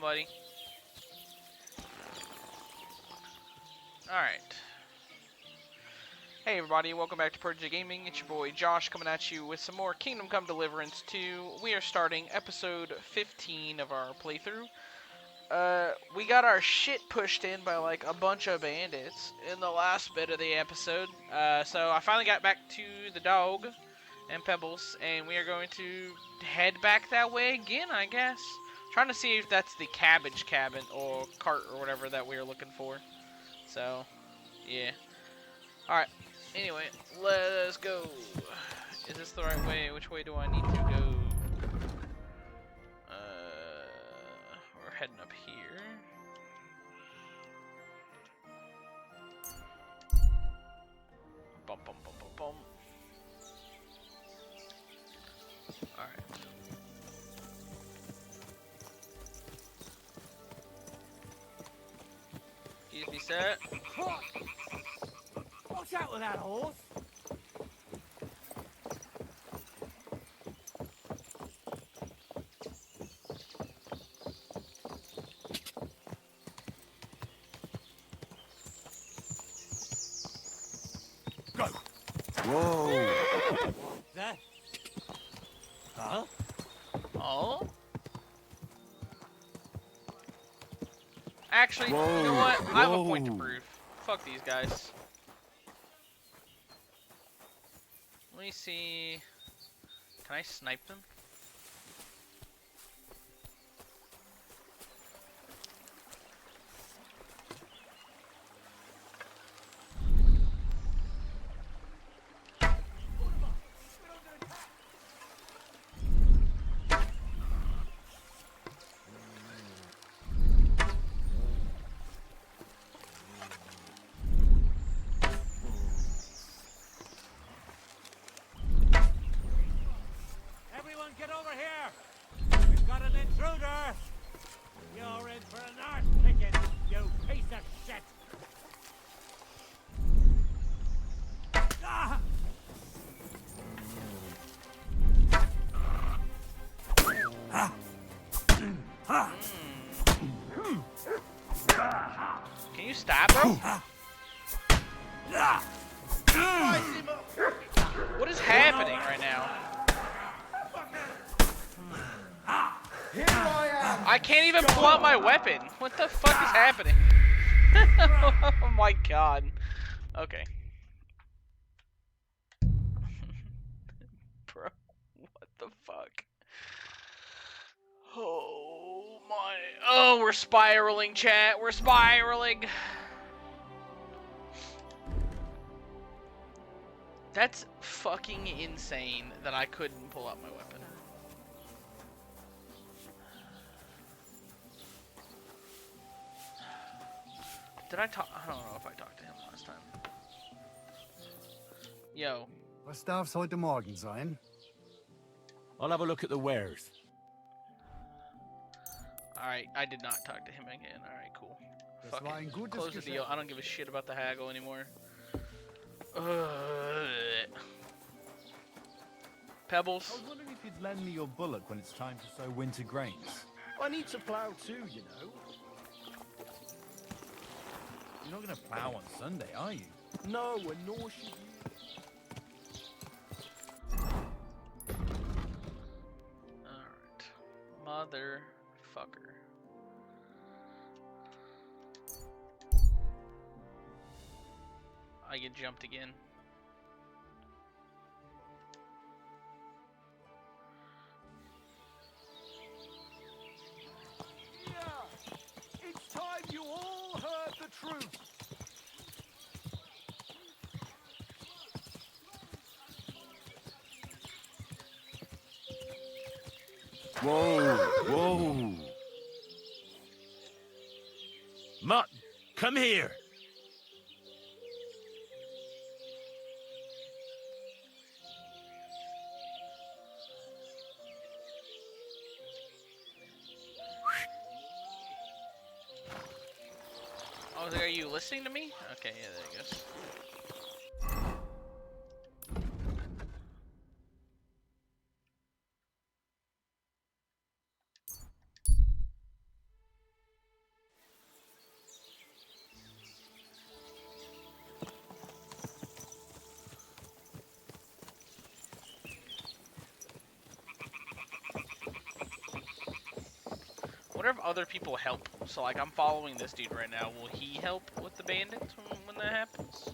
on, buddy. Alright. Hey everybody, welcome back to Purge Gaming. It's your boy Josh coming at you with some more Kingdom Come Deliverance II. We are starting episode 15 of our playthrough. We got our shit pushed in by like a bunch of bandits in the last bit of the episode. So I finally got back to the dog and Pebbles, and we are going to head back that way again, I guess. Trying to see if that's the cabbage cabin or cart or whatever that we are looking for. So, yeah. Alright, anyway, let's go. Is this the right way? Which way do I need to go? We're heading up here. Bum, bum, bum, bum, bum. Alright. Excuse me, sir. Watch out with that horse! Go! Whoa! There? Huh? Oh? Actually, Whoa. you know what? I have a point to Whoa. prove. Fuck these guys. Let me see. Can I snipe them? Everyone get over here! We've got an intruder! You're in for an arse picking, you piece of shit! Ah! Can you stop, bro? What is happening right now? I can't even pull out my weapon. What the fuck is happening? Oh my god. Okay. Bro, what the fuck? Oh my. Oh, we're spiraling, chat. We're spiraling. That's fucking insane that I couldn't pull out my weapon. Did I talk? I don't know if I talked to him last time. Yo. Was darf's heute Morgen sein? I'll have a look at the wares. Alright, I did not talk to him again. Alright, cool. Das Fuck war ein it. gutes Close the deal. Geschäft. I don't give a shit about the haggle anymore. Pebbles. I was wondering if you'd lend me your bullock when it's time to sow winter grains. I need to plough too, you know. You're not going to plough on Sunday, are you? No, and nor should you. Alright. Motherfucker. I get jumped again. Yeah! It's time you all heard the truth. Whoa! Whoa! Mutt, come here. I was like, are you listening to me? Okay, yeah, there it goes. What if other people help? So like I'm following this dude right now. Will he help with the bandits when that happens?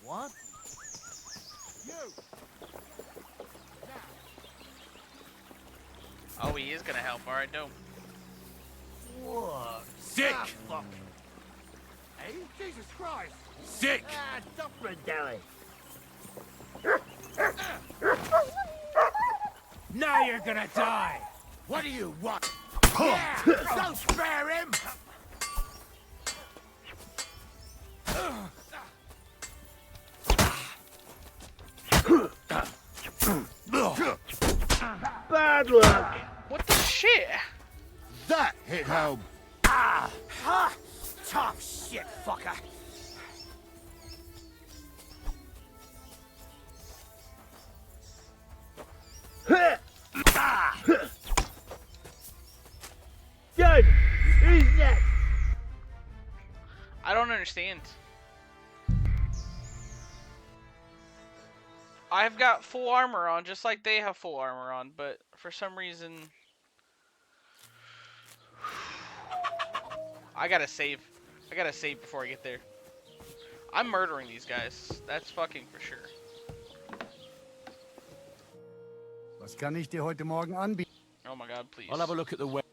What? You! Oh, he is gonna help. All right, dope. What? Sick! Ah, fuck. Hey, Jesus Christ! Sick! Ah, stop for Delhi. Now you're gonna die! What do you want? Yeah! Don't spare him! Bad luck. What the shit? That hit home. Ah! Ha! Tough shit, fucker! Good. Who's next? I don't understand. I've got full armor on, just like they have full armor on, but for some reason... I gotta save. I gotta save before I get there. I'm murdering these guys. That's fucking for sure. Was kann ich dir heute Morgen anbieten? Oh my god, please. I'll have a look at the web.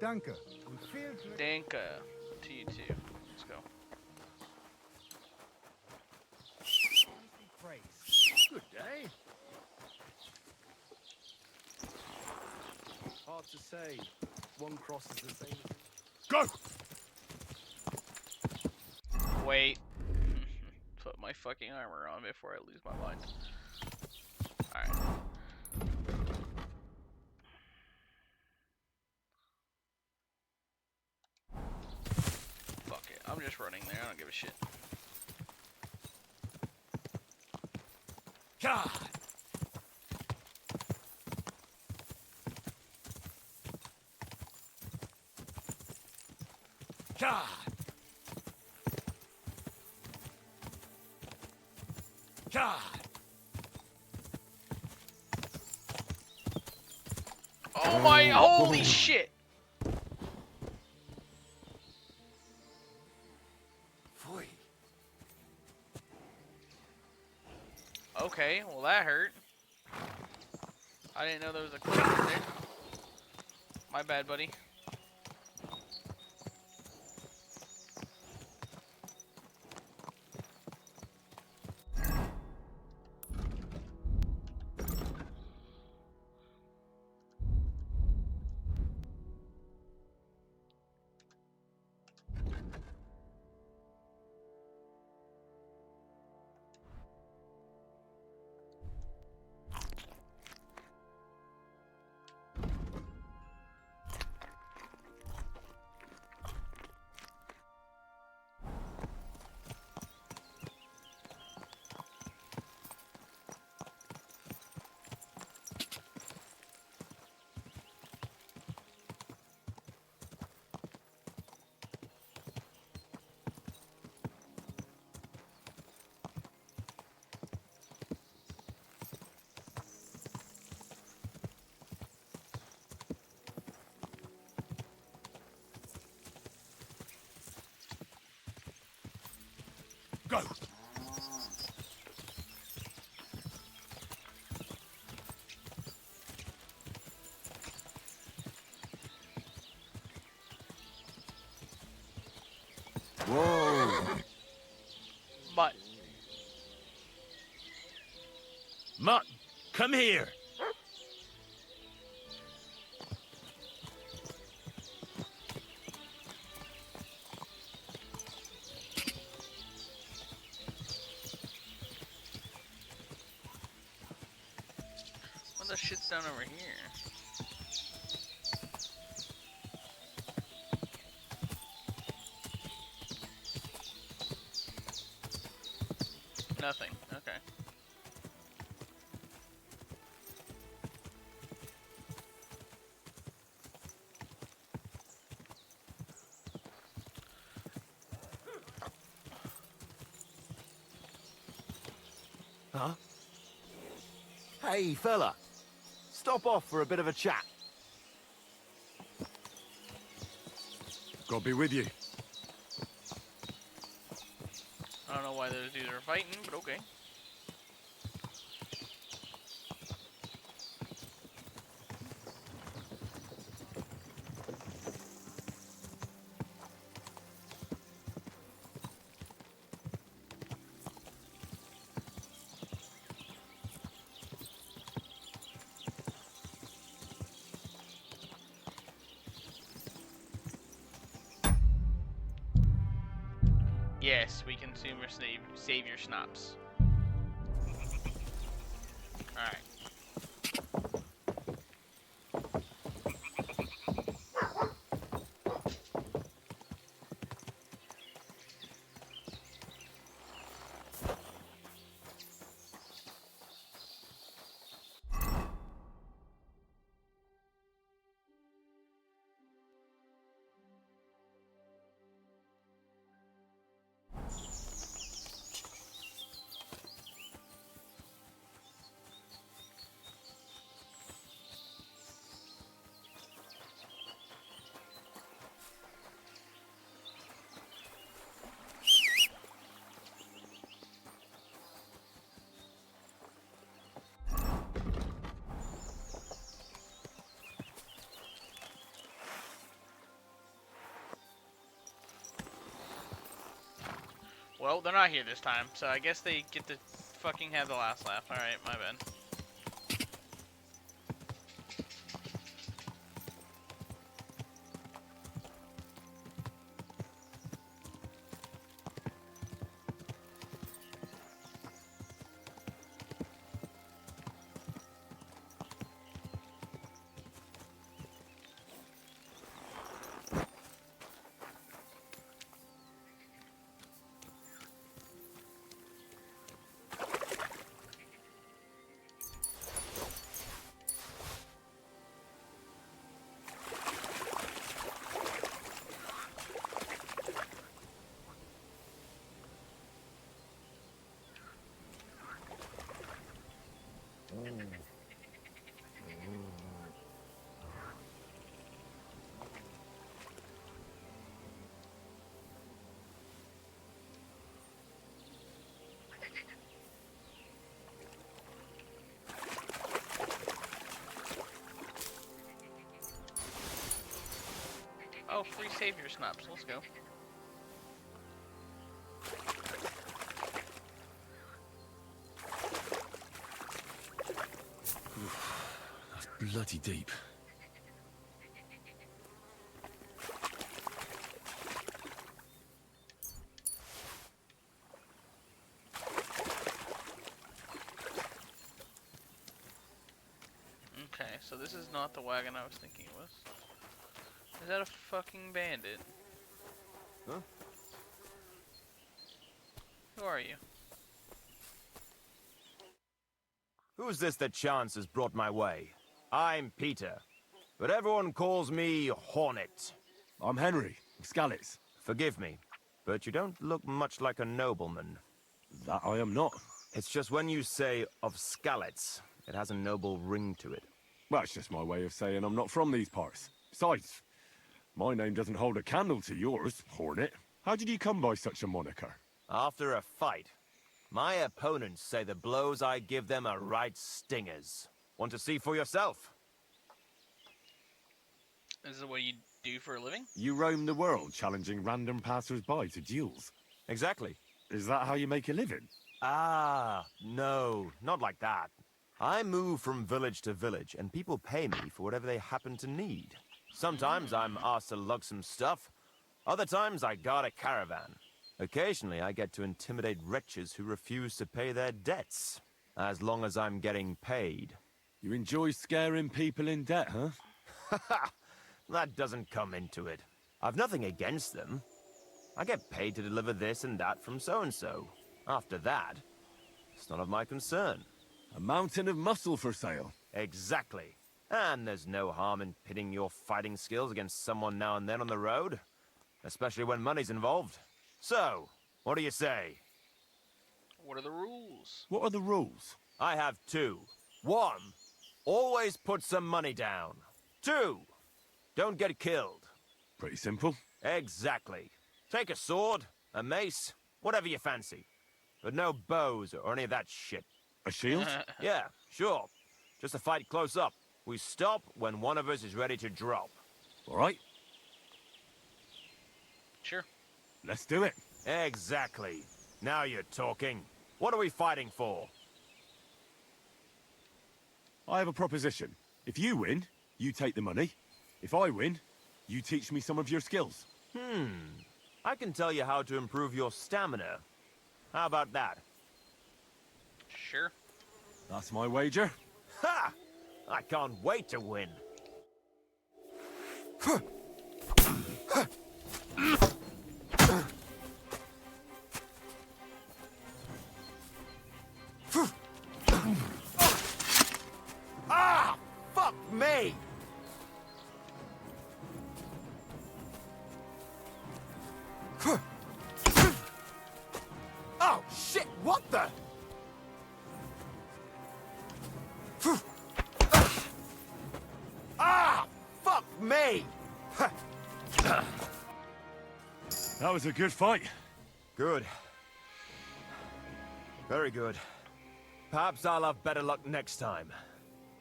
Danke. Und viel Glück. Danka to you too. Let's go. Good day. Hard to say. One cross is the same. Go! Wait. Put my fucking armor on before I lose my mind. Alright. Fuck it. I'm just running there. I don't give a shit. God! God! God! Oh my, holy shit! Pfui. Okay, well that hurt. I didn't know there was a clip in there. My bad, buddy. Go! Whoa. But Mutt, come here. when the shit's down over here. Nothing. Okay. Huh? Hey, fella. Stop off for a bit of a chat. God be with you. I don't know why those dudes are fighting, but okay. Yes, we consume or save your schnapps. Alright. Well, they're not here this time, so I guess they get to fucking have the last laugh. Alright, my bad. Oh, free savior snaps. Let's go. That's bloody deep. Okay, so this is not the wagon I was thinking it was. Is that a fucking bandit? Huh? Who are you? Who's this that chance has brought my way? I'm Peter, but everyone calls me Hornet. I'm Henry, Scallis. Forgive me, but you don't look much like a nobleman. That I am not. It's just when you say of Skalitz, it has a noble ring to it. Well, it's just my way of saying I'm not from these parts. Besides, my name doesn't hold a candle to yours, Hornet. How did you come by such a moniker? After a fight, my opponents say the blows I give them are right stingers. Want to see for yourself? This is what you do for a living? You roam the world challenging random passers-by to duels. Exactly. Is that how you make a living? Ah, no, not like that. I move from village to village, and people pay me for whatever they happen to need. Sometimes I'm asked to lug some stuff. Other times I guard a caravan. Occasionally I get to intimidate wretches who refuse to pay their debts. As long as I'm getting paid. You enjoy scaring people in debt, huh? That doesn't come into it. I've nothing against them. I get paid to deliver this and that from so-and-so. After that, it's none of my concern. A mountain of muscle for sale. Exactly. And there's no harm in pitting your fighting skills against someone now and then on the road. Especially when money's involved. So, what do you say? What are the rules? What are the rules? I have two. One, always put some money down. Two, don't get killed. Pretty simple. Exactly. Take a sword, a mace, whatever you fancy. But no bows or any of that shit. A shield? Yeah, sure. Just a fight close up. We stop when one of us is ready to drop. All right, Sure. let's do it. Exactly. Now you're talking. What are we fighting for? I have a proposition. If you win, you take the money. If I win, you teach me some of your skills. I can tell you how to improve your stamina. How about that? Sure. That's my wager. Ha! I can't wait to win. Ah! Fuck me! Oh, shit! What the? Ah! Fuck me! That was a good fight. Good. Very good. Perhaps I'll have better luck next time.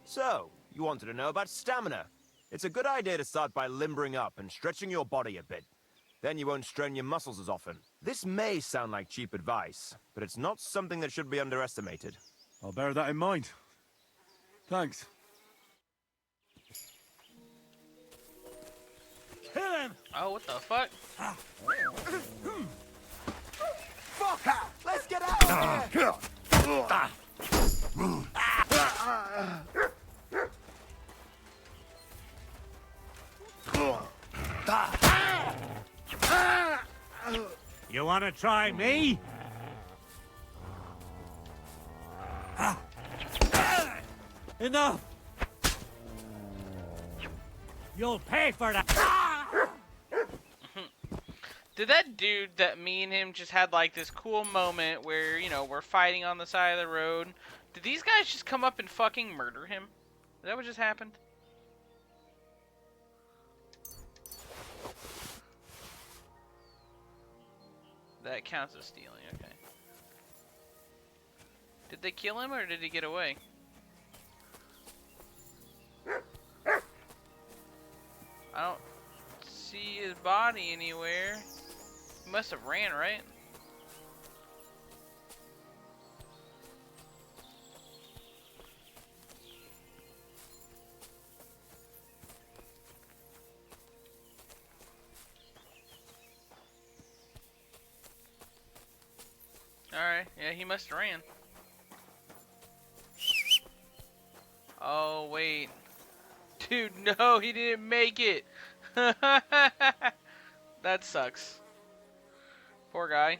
So, you wanted to know about stamina. It's a good idea to start by limbering up and stretching your body a bit. Then you won't strain your muscles as often. This may sound like cheap advice, but it's not something that should be underestimated. I'll bear that in mind. Thanks. Kill him! Oh, what the fuck? Fuck out! Let's get out of here! You wanna try me? Enough! You'll pay for that! Did that dude that me and him just had like this cool moment where, you know, we're fighting on the side of the road? Did these guys just come up and fucking murder him? Is that what just happened? That counts as stealing, okay. Did they kill him or did he get away? I don't see his body anywhere. He must have ran, right? Alright, yeah, he must have ran. Oh, wait. Dude, no, he didn't make it. That sucks. Poor guy.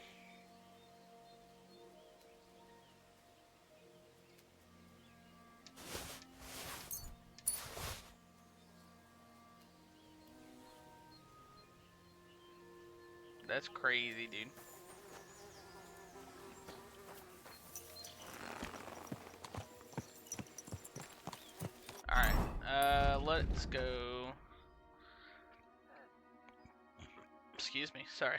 That's crazy, dude. Alright, let's go. Excuse me, sorry.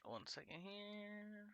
One second here.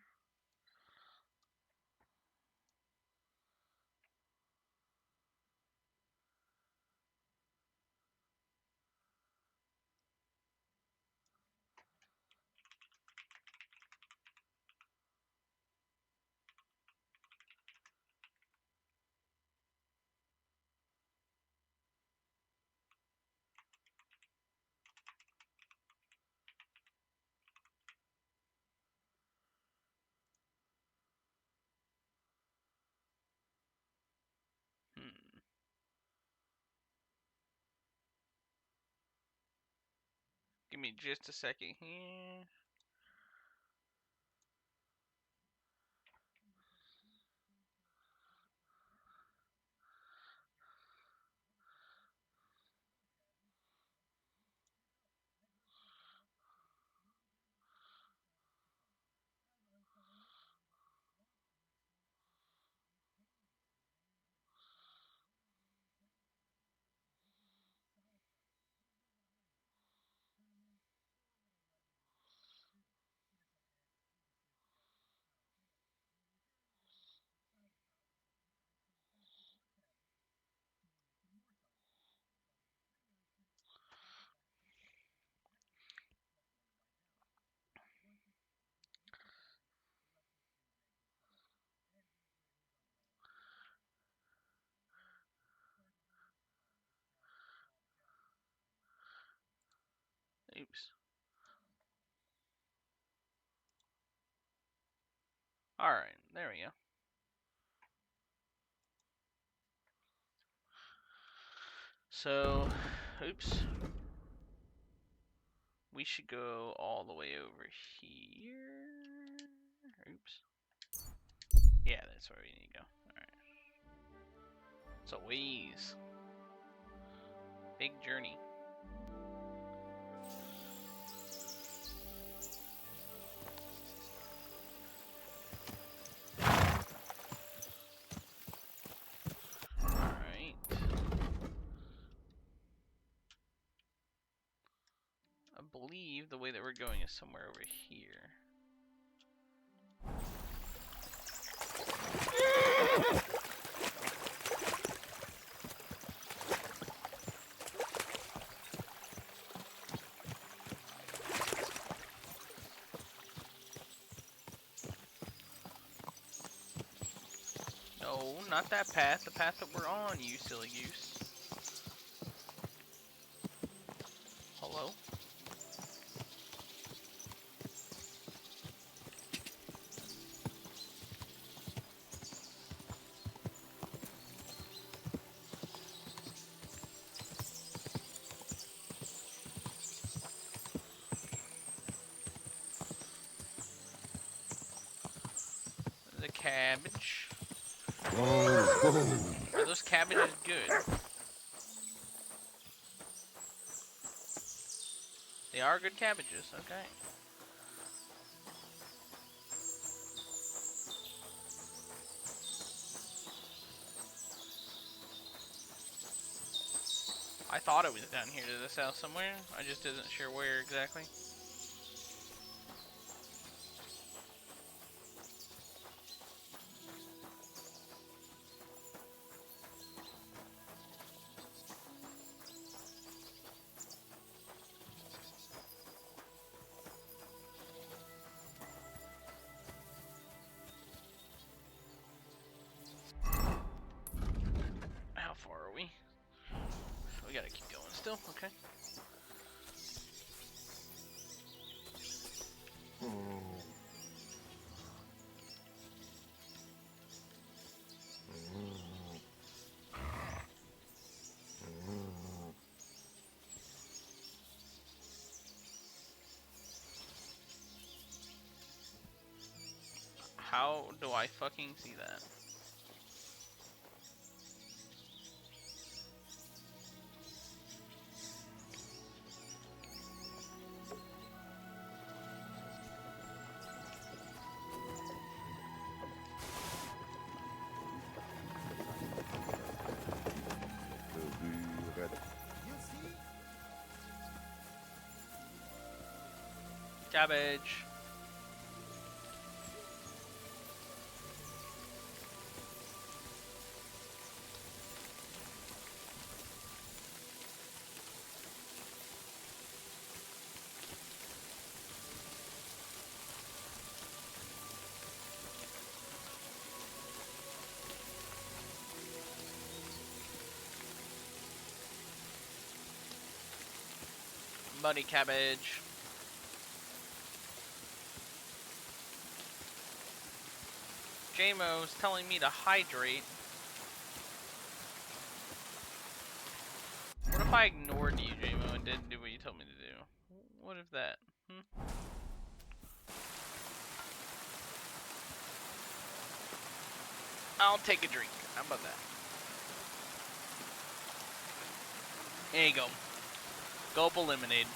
me just a second here. Oops. Alright, there we go. So, oops. We should go all the way over here. Oops. Yeah, that's where we need to go. Alright. It's a ways. Big journey. Alright. I believe the way that we're going is somewhere over here. No, not that path. The path that we're on, you silly goose. Hello? The cabbage. Are those cabbages good? They are good cabbages, okay. I thought it was down here to the south somewhere. I just isn't sure where exactly. How far are we? We gotta keep going still, okay. How do I fucking see that? Cabbage. Muddy cabbage. JMO's telling me to hydrate. What if I ignored you, JMO, and didn't do what you told me to do? What if that? I'll take a drink. How about that? There you go. Gulp of lemonade.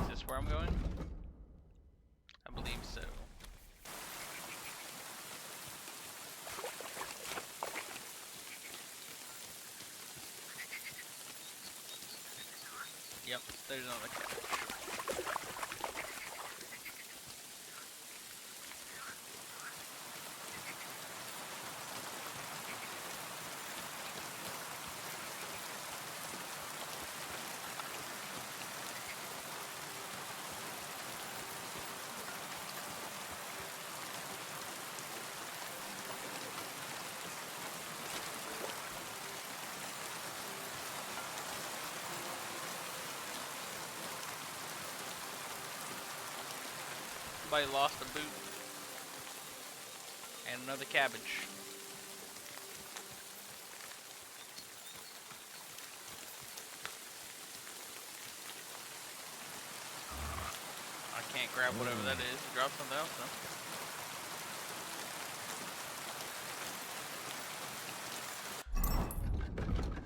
Is this where I'm going? I believe so. Yep, there's another cabbage. Somebody lost a boot. And another cabbage. I can't grab whatever that is. Drop something else though.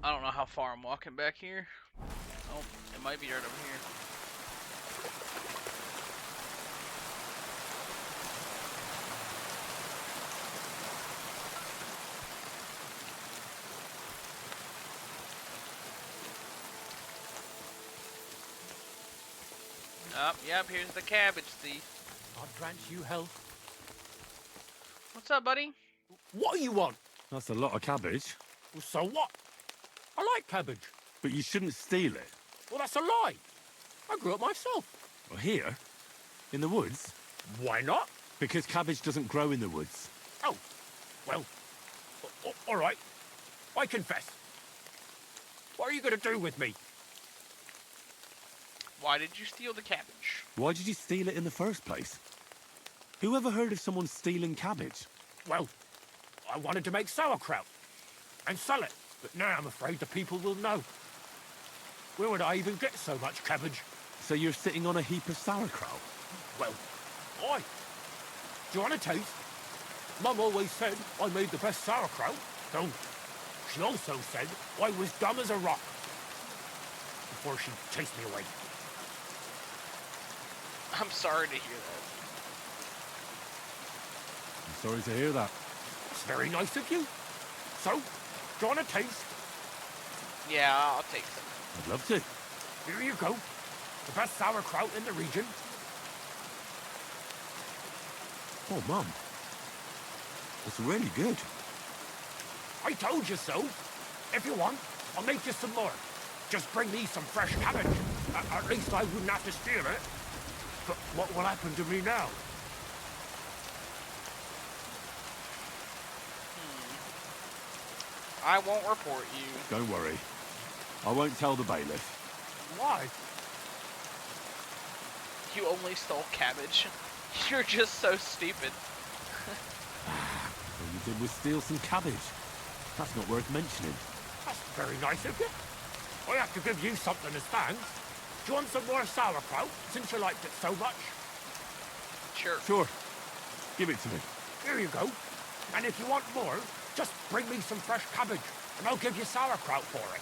I don't know how far I'm walking back here. Oh, it might be right over here. Yep, here's the cabbage thief. God grant you health. What's up, buddy? What do you want? That's a lot of cabbage. Well, so what? I like cabbage. But you shouldn't steal it. Well, that's a lie. I grew it myself. Well, here? In the woods? Why not? Because cabbage doesn't grow in the woods. Oh, well, all right. I confess. What are you going to do with me? Why did you steal the cabbage? Why did you steal it in the first place? Who ever heard of someone stealing cabbage? Well, I wanted to make sauerkraut and sell it, but now I'm afraid the people will know. Where would I even get so much cabbage? So you're sitting on a heap of sauerkraut? Well, why? Do you want a taste? Mum always said I made the best sauerkraut, though she also said I was dumb as a rock before she chased me away. I'm sorry to hear that. I'm sorry to hear that. It's very nice of you. So, do you want a taste? Yeah, I'll take some. I'd love to. Here you go. The best sauerkraut in the region. Oh, Mum. It's really good. I told you so. If you want, I'll make you some more. Just bring me some fresh cabbage. At least I wouldn't have to steal it. But what will happen to me now? I won't report you. Don't worry. I won't tell the bailiff. Why? You only stole cabbage. You're just so stupid. All you did was steal some cabbage. That's not worth mentioning. That's very nice of you. I have to give you something as thanks. Do you want some more sauerkraut, since you liked it so much? Sure. Sure. Give it to me. Here you go. And if you want more, just bring me some fresh cabbage, and I'll give you sauerkraut for it.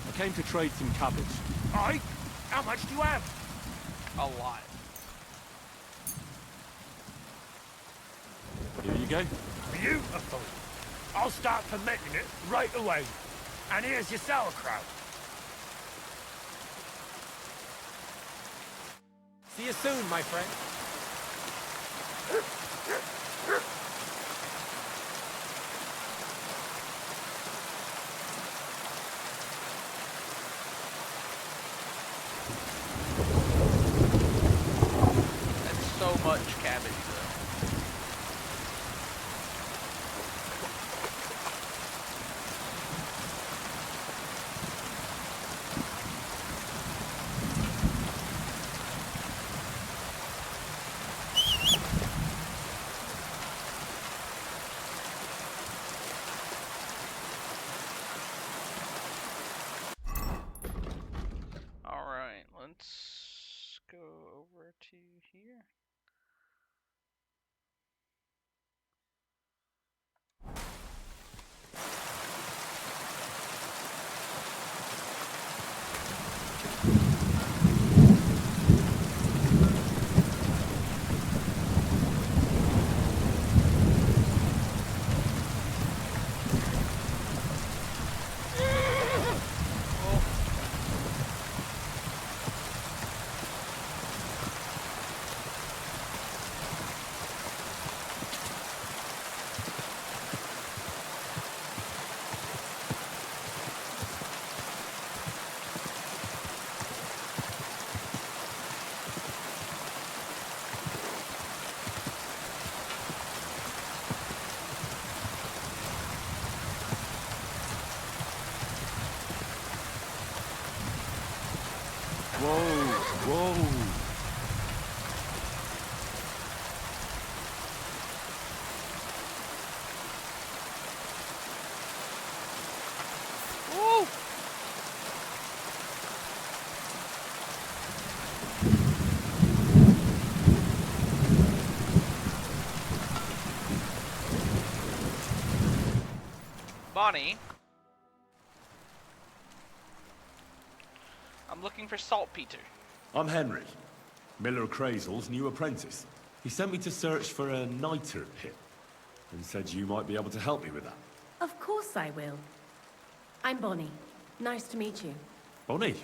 I came to trade some cabbage. Aye? How much do you have? A lot. Here you go. Beautiful. I'll start fermenting it right away. And here's your sauerkraut. See you soon, my friend. Whoa! Woo! Bonnie. I'm looking for saltpeter. I'm Henry, Miller Crazel's new apprentice. He sent me to search for a niter pit, and said you might be able to help me with that. Of course I will. I'm Bonnie. Nice to meet you. Bonnie?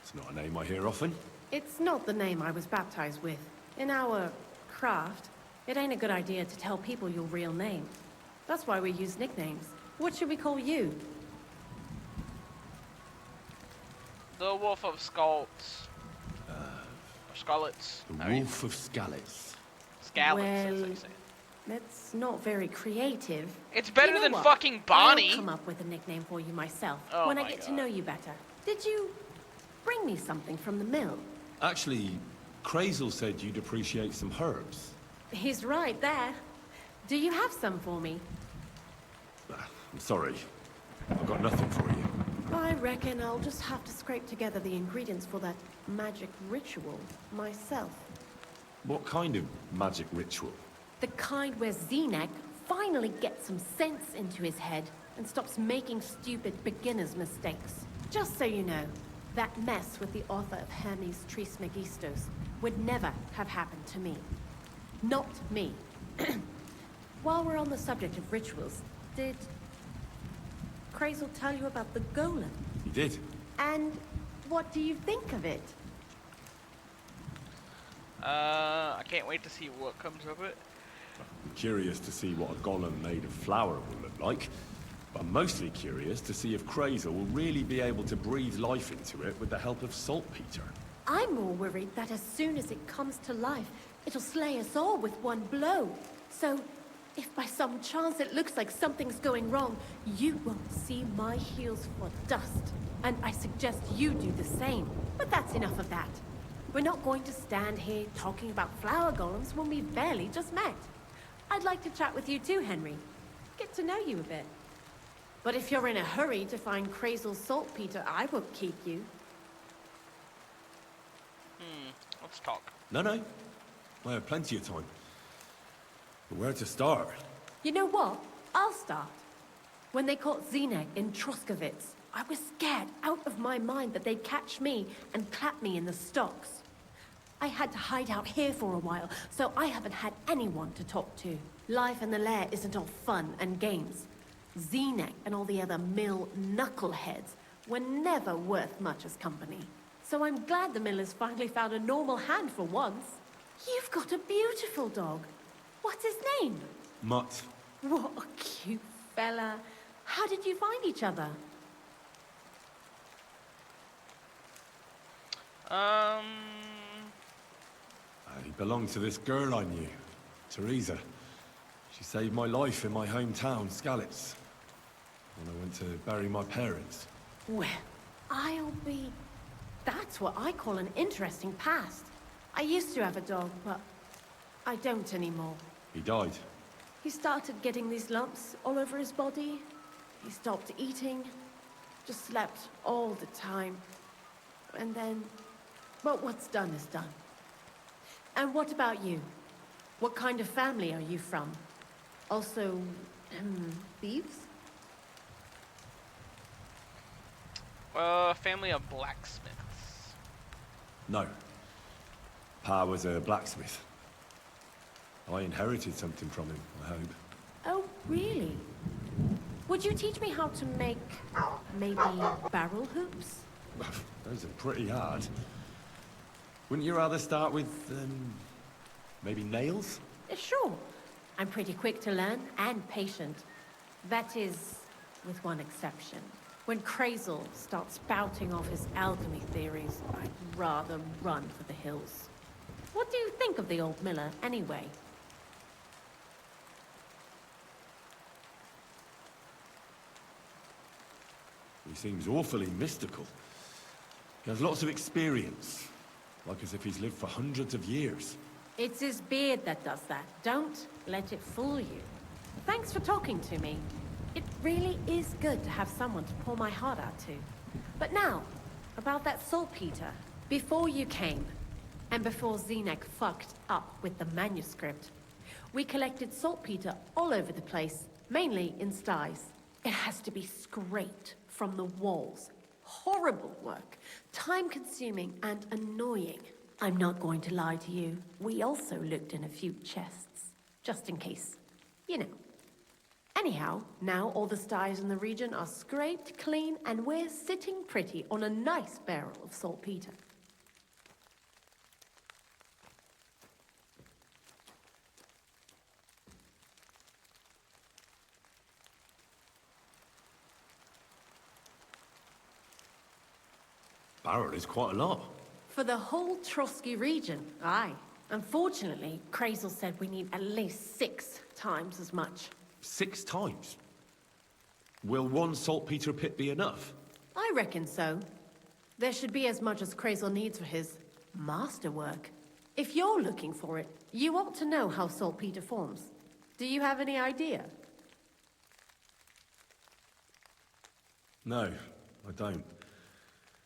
It's not a name I hear often. It's not the name I was baptized with. In our craft, it ain't a good idea to tell people your real name. That's why we use nicknames. What should we call you? The Wolf of Scalts. Or Scarlets. The Wolf of Scalets. Scalets, Well, as they say. That's not very creative. It's better You know than what? fucking Bonnie. I'll come up with a nickname for you myself Oh when I my get to God. know you better. Did you bring me something from the mill? Actually, Crazel said you'd appreciate some herbs. He's right there. Do you have some for me? I'm sorry. I've got nothing for you. I reckon I'll just have to scrape together the ingredients for that magic ritual myself. What kind of magic ritual? The kind where Zenek finally gets some sense into his head and stops making stupid beginner's mistakes. Just so you know, that mess with the author of Hermes Trismegistos would never have happened to me. Not me. While we're on the subject of rituals, did Crazel tell you about the golem? He did. And what do you think of it? I can't wait to see what comes of it. I'm curious to see what a golem made of flour will look like. But I'm mostly curious to see if Crazel will really be able to breathe life into it with the help of saltpeter. I'm more worried that as soon as it comes to life, it'll slay us all with one blow. So, if by some chance it looks like something's going wrong, you won't see my heels for dust. And I suggest you do the same. But that's enough of that. We're not going to stand here talking about flower golems when we've barely just met. I'd like to chat with you too, Henry. Get to know you a bit. But if you're in a hurry to find Crazel's saltpeter, I won't keep you. Let's talk. No. I have plenty of time. But where to start? You know what? I'll start. When they caught Zenek in Troskovitz, I was scared out of my mind that they'd catch me and clap me in the stocks. I had to hide out here for a while, so I haven't had anyone to talk to. Life in the lair isn't all fun and games. Zenek and all the other mill knuckleheads were never worth much as company. So I'm glad the miller's finally found a normal hand for once. You've got a beautiful dog. What's his name? Mutt. What a cute fella. How did you find each other? He belonged to this girl I knew, Teresa. She saved my life in my hometown, Skalitz, when I went to bury my parents. Well, that's what I call an interesting past. I used to have a dog, but I don't anymore. He died. He started getting these lumps all over his body. He stopped eating, just slept all the time. And then, well, what's done is done. And what about you? What kind of family are you from? Also, thieves? Family of blacksmiths. No. Pa was a blacksmith. I inherited something from him, I hope. Oh, really? Would you teach me how to make, maybe, barrel hoops? Those are pretty hard. Wouldn't you rather start with, maybe nails? Sure. I'm pretty quick to learn and patient. That is, with one exception. When Crazel starts spouting off his alchemy theories, I'd rather run for the hills. What do you think of the old miller, anyway? He seems awfully mystical. He has lots of experience. Like as if he's lived for hundreds of years. It's his beard that does that. Don't let it fool you. Thanks for talking to me. It really is good to have someone to pour my heart out to. But now, about that saltpeter. Before you came, and before Zenek fucked up with the manuscript, we collected saltpeter all over the place, mainly in sties. It has to be scraped from the walls. Horrible work, time-consuming and annoying. I'm not going to lie to you. We also looked in a few chests, just in case. You know. Anyhow, now all the sties in the region are scraped clean and we're sitting pretty on a nice barrel of saltpeter. Barrel is quite a lot. For the whole Trotsky region, aye. Unfortunately, Krazel said we need at least 6 times as much. 6 times? Will one saltpeter pit be enough? I reckon so. There should be as much as Krazel needs for his masterwork. If you're looking for it, you ought to know how saltpeter forms. Do you have any idea? No, I don't.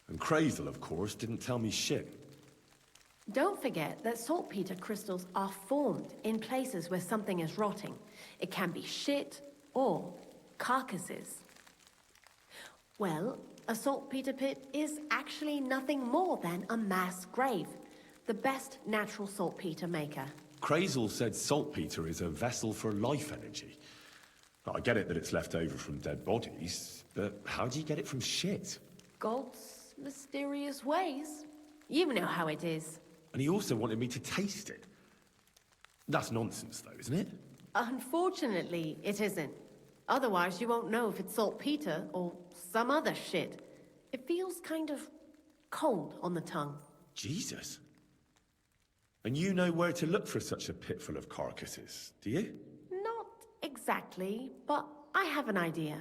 And Krazel, of course, didn't tell me shit. Don't forget that saltpeter crystals are formed in places where something is rotting. It can be shit or carcasses. Well, a saltpeter pit is actually nothing more than a mass grave. The best natural saltpeter maker. Krazel said saltpeter is a vessel for life energy. I get it that it's left over from dead bodies, but how do you get it from shit? God's mysterious ways. You know how it is. And he also wanted me to taste it. That's nonsense, though, isn't it? Unfortunately, it isn't. Otherwise, you won't know if it's saltpeter or some other shit. It feels kind of cold on the tongue. Jesus. And you know where to look for such a pit full of carcasses, do you? Not exactly, but I have an idea.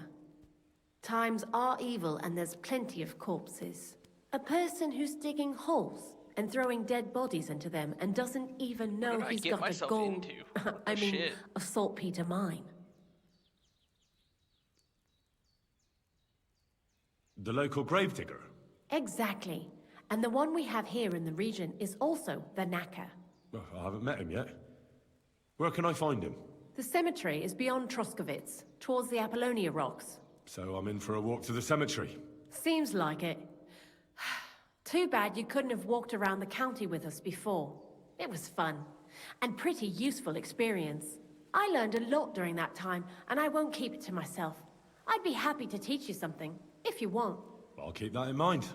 Times are evil and there's plenty of corpses. A person who's digging holes and throwing dead bodies into them and doesn't even know What did I he's get got a myself gold... into? I mean, Shit. a saltpeter mine. The local gravedigger? Exactly. And the one we have here in the region is also the Knacker. Well, I haven't met him yet. Where can I find him? The cemetery is beyond Troskovitz, towards the Apollonia Rocks. So I'm in for a walk to the cemetery. Seems like it. Too bad you couldn't have walked around the county with us before. It was fun, and pretty useful experience. I learned a lot during that time, and I won't keep it to myself. I'd be happy to teach you something, if you want. I'll keep that in mind.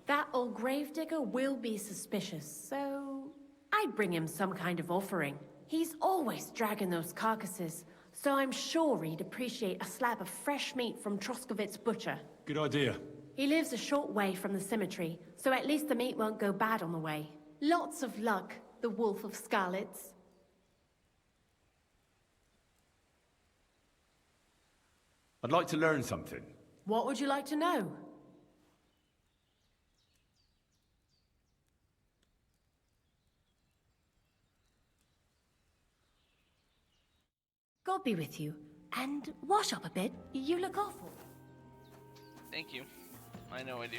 That old gravedigger will be suspicious, so... I'd bring him some kind of offering. He's always dragging those carcasses, so I'm sure he'd appreciate a slab of fresh meat from Troskovitz Butcher. Good idea. He lives a short way from the cemetery, so at least the meat won't go bad on the way. Lots of luck, the Wolf of Scarlets. I'd like to learn something. What would you like to know? God be with you. And wash up a bit. You look awful. Thank you. I know I do.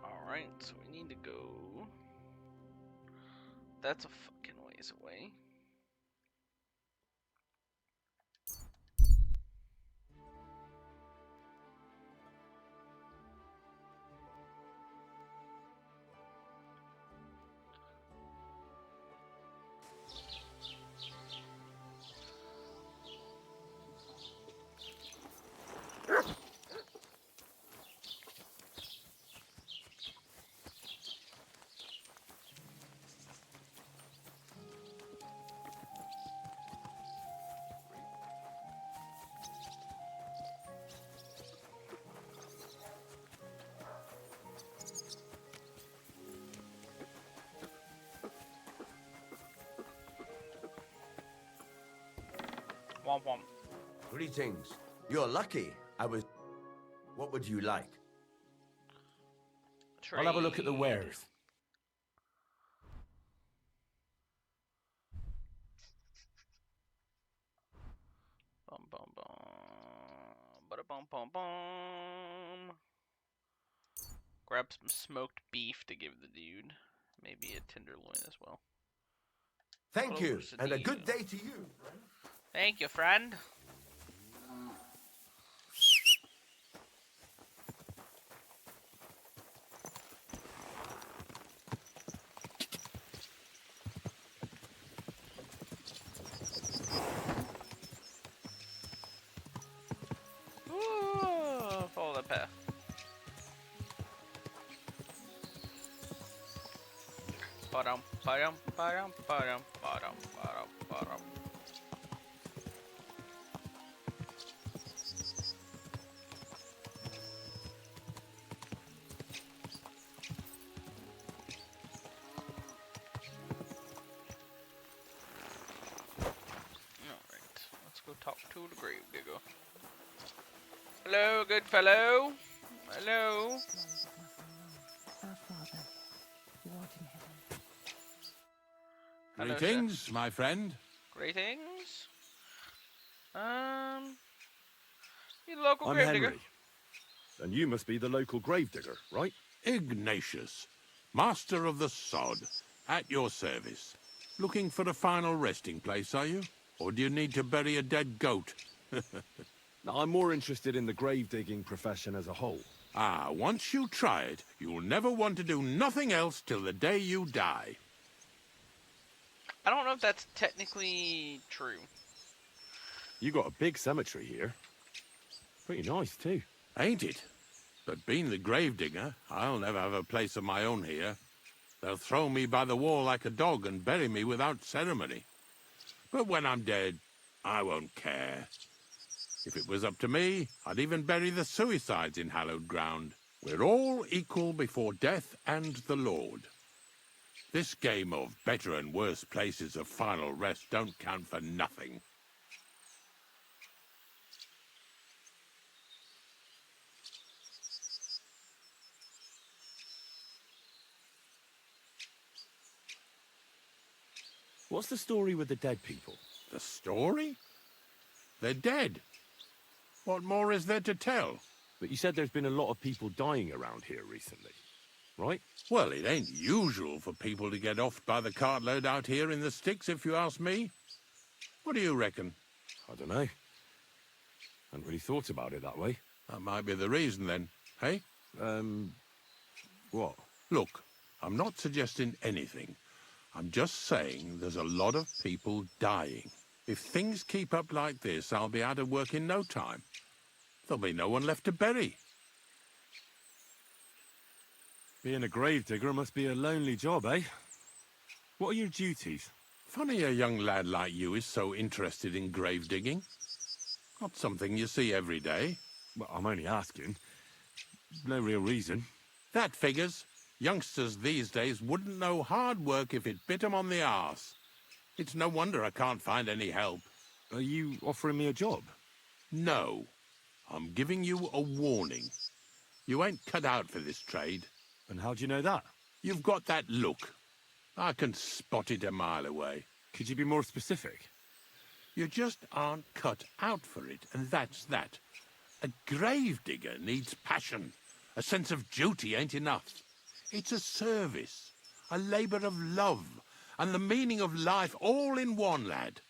Alright, so we need to go... That's a fucking ways away. Womp womp. Greetings. You're lucky. I was... What would you like? I'll have a look at the Trade. wares. Bum bum bum. Bada bum bum bum. Grab some smoked beef to give the dude. Maybe a tenderloin as well. Thank What you, else and do a you- good day to you. Thank you, friend. Ooh, follow that path. Ba-dum, ba-dum, ba-dum, ba-dum, ba-dum, ba-dum, ba-dum. Alright, let's go talk to the grave digger. Hello, good fellow. Hello. Our Father, who art in heaven. Hello, Greetings, my friend. Greetings. You the local I'm grave digger? Henry. And you must be the local gravedigger, right? Ignatius, master of the sod, at your service. Looking for a final resting place, are you? Or do you need to bury a dead goat? Now, I'm more interested in the grave digging profession as a whole. Ah, once you try it, you'll never want to do nothing else till the day you die. I don't know if that's technically true. You got a big cemetery here. Pretty nice, too. Ain't it? But being the gravedigger, I'll never have a place of my own here. They'll throw me by the wall like a dog and bury me without ceremony. But when I'm dead, I won't care. If it was up to me, I'd even bury the suicides in hallowed ground. We're all equal before death and the Lord. This game of better and worse places of final rest don't count for nothing. What's the story with the dead people? The story? They're dead. What more is there to tell? But you said there's been a lot of people dying around here recently, right? Well, it ain't usual for people to get offed by the cartload out here in the sticks, if you ask me. What do you reckon? I don't know. Hadn't really thought about it that way. That might be the reason, then, hey? What? Look, I'm not suggesting anything. I'm just saying there's a lot of people dying. If things keep up like this, I'll be out of work in no time. There'll be no one left to bury. Being a gravedigger must be a lonely job, eh? What are your duties? Funny a young lad like you is so interested in grave digging. Not something you see every day. Well, I'm only asking. No real reason. That figures. Youngsters these days wouldn't know hard work if it bit 'em on the arse. It's no wonder I can't find any help. Are you offering me a job? No. I'm giving you a warning. You ain't cut out for this trade. And how do you know that? You've got that look. I can spot it a mile away. Could you be more specific? You just aren't cut out for it, and that's that. A gravedigger needs passion. A sense of duty ain't enough. It's a service, a labour of love, and the meaning of life all in one, lad.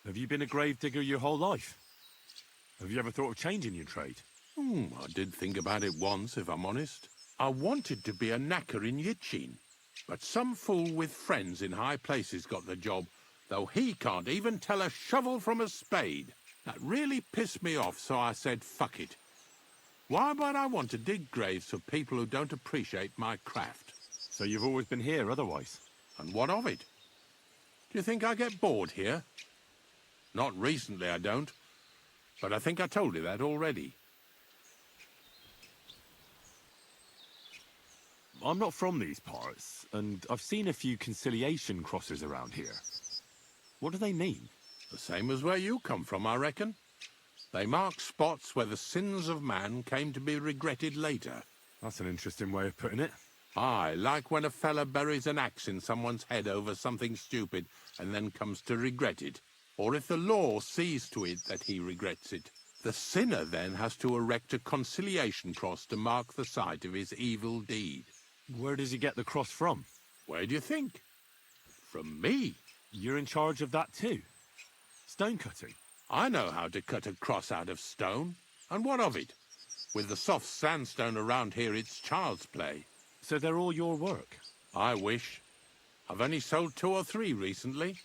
Have you been a gravedigger your whole life? Have you ever thought of changing your trade? I did think about it once, if I'm honest. I wanted to be a knacker in Yitchin, but some fool with friends in high places got the job, though he can't even tell a shovel from a spade. That really pissed me off, so I said, fuck it. Why would I want to dig graves for people who don't appreciate my craft? So you've always been here otherwise? And what of it? Do you think I get bored here? Not recently, I don't. But I think I told you that already. I'm not from these parts, and I've seen a few conciliation crosses around here. What do they mean? The same as where you come from, I reckon. They mark spots where the sins of man came to be regretted later. That's an interesting way of putting it. Aye, like when a fella buries an axe in someone's head over something stupid and then comes to regret it. Or if the law sees to it that he regrets it. The sinner then has to erect a conciliation cross to mark the site of his evil deed. Where does he get the cross from? Where do you think? From me. You're in charge of that too? Stone cutting? I know how to cut a cross out of stone. And what of it? With the soft sandstone around here, it's child's play. So they're all your work? I wish. I've only sold 2 or 3 recently.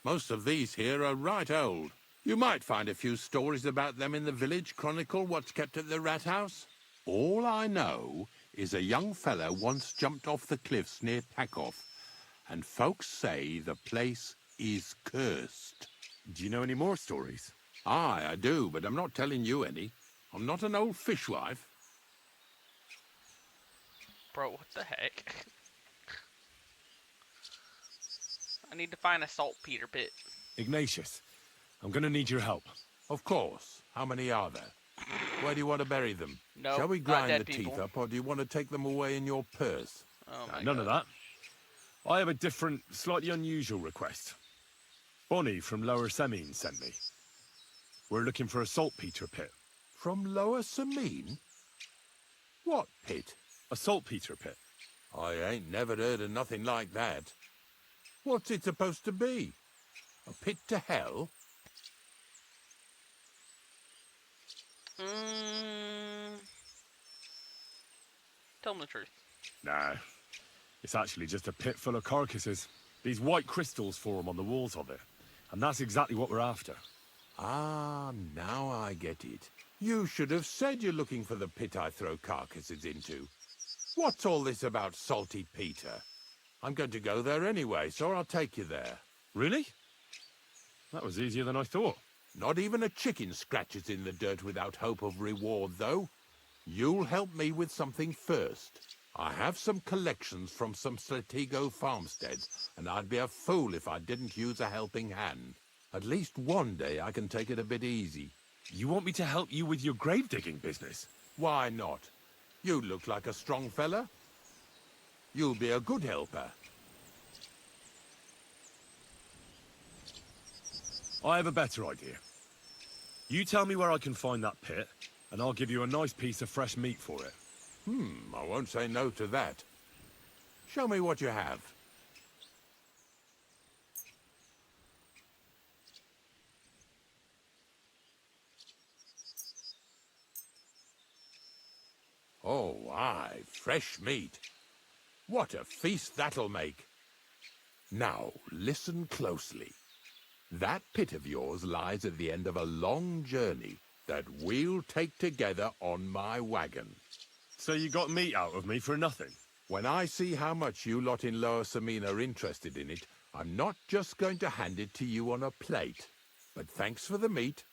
Most of these here are right old. You might find a few stories about them in the village chronicle what's kept at the rat house. All I know is a young fella once jumped off the cliffs near Takoff, and folks say the place is cursed. Do you know any more stories? Aye, I do, but I'm not telling you any. I'm not an old fishwife. Bro, what the heck? I need to find a saltpeter pit. Ignatius, I'm gonna need your help. Of course. How many are there? Where do you want to bury them? No, Shall we not grind dead the people. teeth up, or do you want to take them away in your purse? Oh my None God. of that. I have a different, slightly unusual request. Bonnie from Lower Semine sent me. We're looking for a saltpeter pit. From Lower Semine? What pit? A saltpeter pit. I ain't never heard of nothing like that. What's it supposed to be? A pit to hell? Tell them the truth. Nah, it's actually just a pit full of carcasses. These white crystals form on the walls of it. And that's exactly what we're after. Ah, now I get it. You should have said you're looking for the pit I throw carcasses into. What's all this about Salty Peter? I'm going to go there anyway, so I'll take you there. Really? That was easier than I thought. Not even a chicken scratches in the dirt without hope of reward, though. You'll help me with something first. I have some collections from some Slatigo farmsteads, and I'd be a fool if I didn't use a helping hand. At least one day I can take it a bit easy. You want me to help you with your grave digging business? Why not? You look like a strong fella. You'll be a good helper. I have a better idea. You tell me where I can find that pit, and I'll give you a nice piece of fresh meat for it. I won't say no to that. Show me what you have. Oh, aye, fresh meat. What a feast that'll make. Now, listen closely. That pit of yours lies at the end of a long journey that we'll take together on my wagon. So you got meat out of me for nothing? When I see how much you lot in Lower Semine are interested in it, I'm not just going to hand it to you on a plate. But thanks for the meat,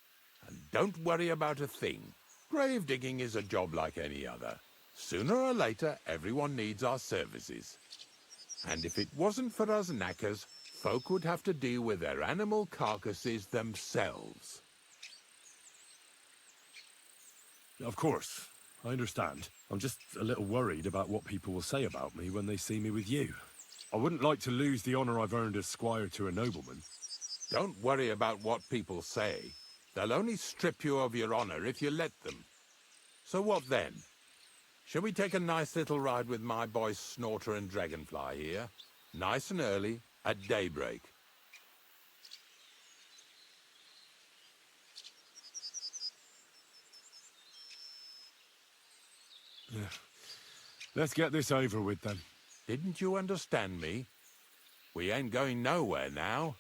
and don't worry about a thing. Grave digging is a job like any other. Sooner or later, everyone needs our services. And if it wasn't for us knackers, folk would have to deal with their animal carcasses themselves. Of course, I understand. I'm just a little worried about what people will say about me when they see me with you. I wouldn't like to lose the honor I've earned as squire to a nobleman. Don't worry about what people say. They'll only strip you of your honor if you let them. So what then? Shall we take a nice little ride with my boys Snorter and Dragonfly here? Nice and early, at daybreak. Let's get this over with then. Didn't you understand me? We ain't going nowhere now.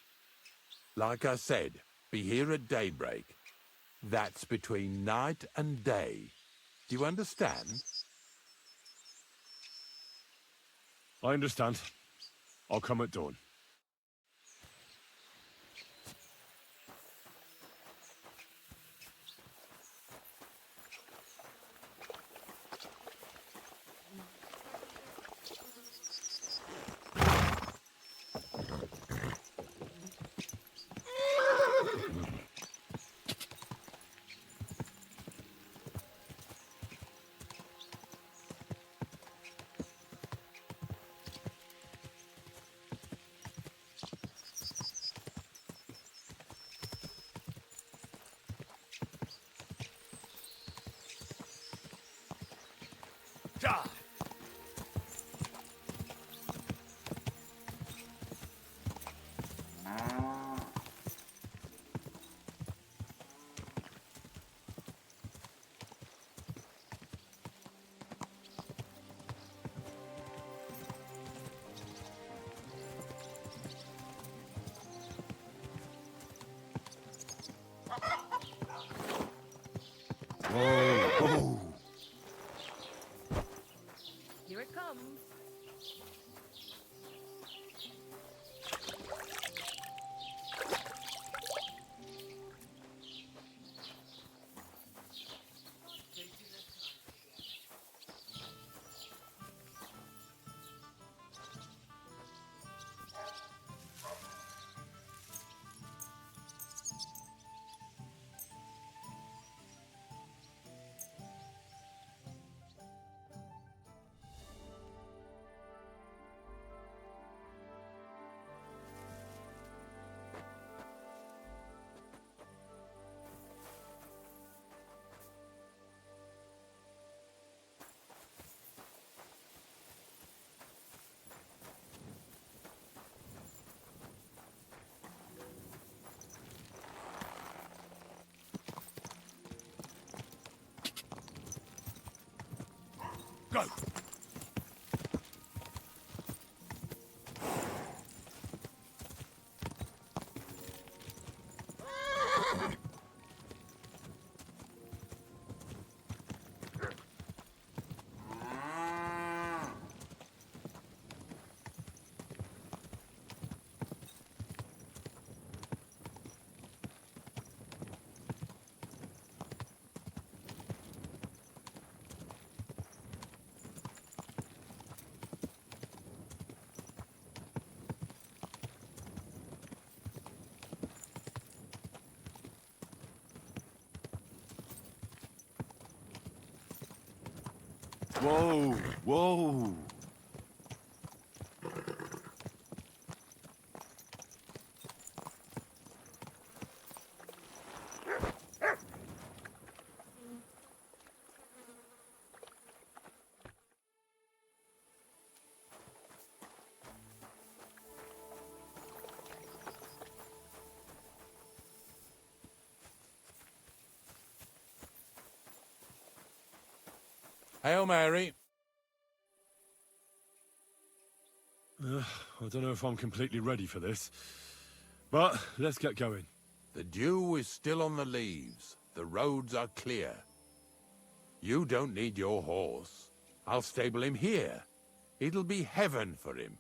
Like I said, be here at daybreak. That's between night and day. Do you understand? I understand. I'll come at dawn. Die! Whoa! Here it comes. Go! Whoa! Whoa! Hail Mary. I don't know if I'm completely ready for this. But let's get going. The dew is still on the leaves. The roads are clear. You don't need your horse. I'll stable him here. It'll be heaven for him.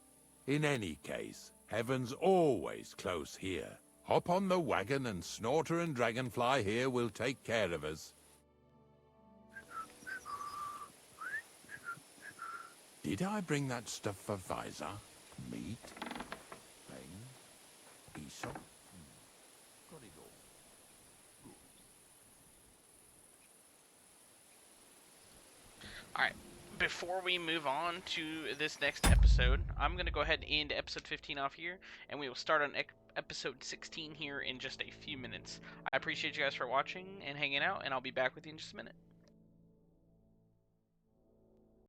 In any case, heaven's always close here. Hop on the wagon and Snorter and Dragonfly here will take care of us. Did I bring that stuff for Visor? Meat? Bane? Aesop? Got it all. Alright, before we move on to this next episode, I'm going to go ahead and end episode 15 off here, and we will start on episode 16 here in just a few minutes. I appreciate you guys for watching and hanging out, and I'll be back with you in just a minute.